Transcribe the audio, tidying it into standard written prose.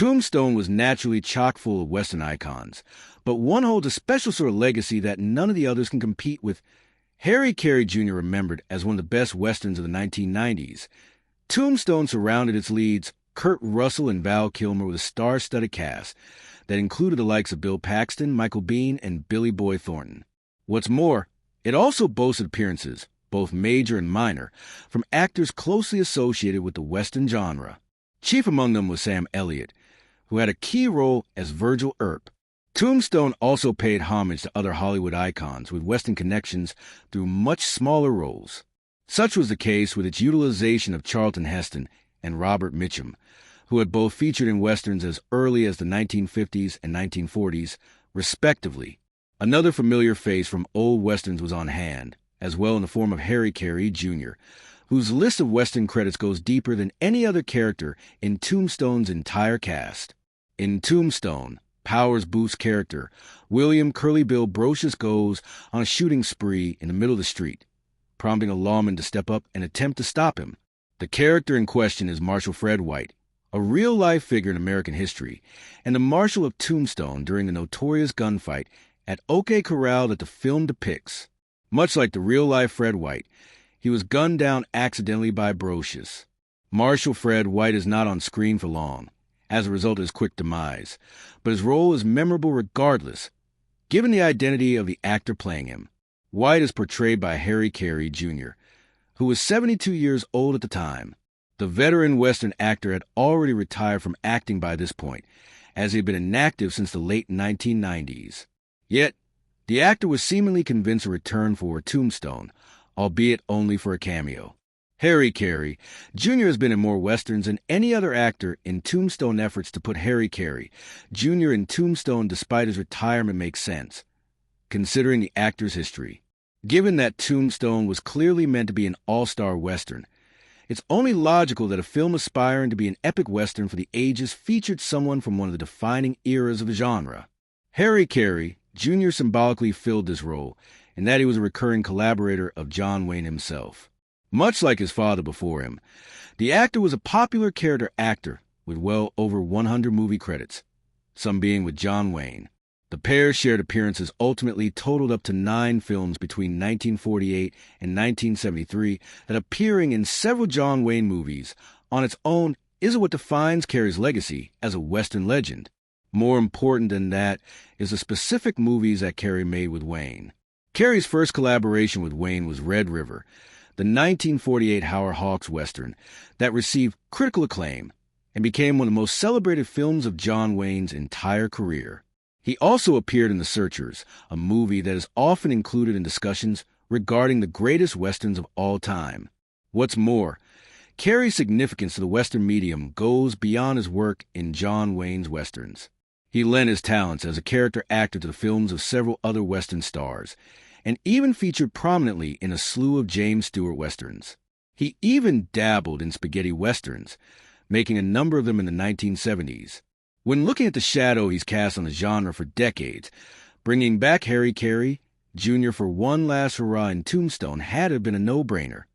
Tombstone was naturally chock full of Western icons, but one holds a special sort of legacy that none of the others can compete with. Harry Carey Jr. remembered as one of the best Westerns of the 1990s. Tombstone surrounded its leads, Kurt Russell and Val Kilmer, with a star-studded cast that included the likes of Bill Paxton, Michael Biehn, and Billy Boy Thornton. What's more, it also boasted appearances, both major and minor, from actors closely associated with the Western genre. Chief among them was Sam Elliott, who had a key role as Virgil Earp. Tombstone also paid homage to other Hollywood icons with Western connections through much smaller roles. Such was the case with its utilization of Charlton Heston and Robert Mitchum, who had both featured in Westerns as early as the 1950s and 1940s, respectively. Another familiar face from old Westerns was on hand, as well in the form of Harry Carey Jr., whose list of Western credits goes deeper than any other character in Tombstone's entire cast. In Tombstone, Powers Booth's character, William Curly Bill Brocious, goes on a shooting spree in the middle of the street, prompting a lawman to step up and attempt to stop him. The character in question is Marshal Fred White, a real-life figure in American history, and the marshal of Tombstone during the notorious gunfight at OK Corral that the film depicts. Much like the real-life Fred White, he was gunned down accidentally by Brocious. Marshal Fred White is not on screen for long, as a result of his quick demise, but his role is memorable regardless, given the identity of the actor playing him. White is portrayed by Harry Carey Jr., who was 72 years old at the time. The veteran Western actor had already retired from acting by this point, as he had been inactive since the late 1990s. Yet, the actor was seemingly convinced to return for Tombstone, albeit only for a cameo. Harry Carey Jr. has been in more Westerns than any other actor, in Tombstone efforts to put Harry Carey Jr. in Tombstone despite his retirement makes sense, considering the actor's history. Given that Tombstone was clearly meant to be an all-star Western, it's only logical that a film aspiring to be an epic Western for the ages featured someone from one of the defining eras of the genre. Harry Carey Jr. symbolically filled this role, in that he was a recurring collaborator of John Wayne himself. Much like his father before him, the actor was a popular character actor with well over 100 movie credits, some being with John Wayne. The pair's shared appearances ultimately totaled up to 9 films between 1948 and 1973 that, appearing in several John Wayne movies on its own, is what defines Carey's legacy as a Western legend. More important than that is the specific movies that Carey made with Wayne. Carey's first collaboration with Wayne was Red River, the 1948 Howard Hawks Western that received critical acclaim and became one of the most celebrated films of John Wayne's entire career. He also appeared in The Searchers, a movie that is often included in discussions regarding the greatest Westerns of all time. What's more, Carey's significance to the Western medium goes beyond his work in John Wayne's Westerns. He lent his talents as a character actor to the films of several other Western stars, and even featured prominently in a slew of James Stewart Westerns. He even dabbled in spaghetti Westerns, making a number of them in the 1970s. When looking at the shadow he's cast on the genre for decades, bringing back Harry Carey Jr. for one last hurrah in Tombstone had to have been a no-brainer.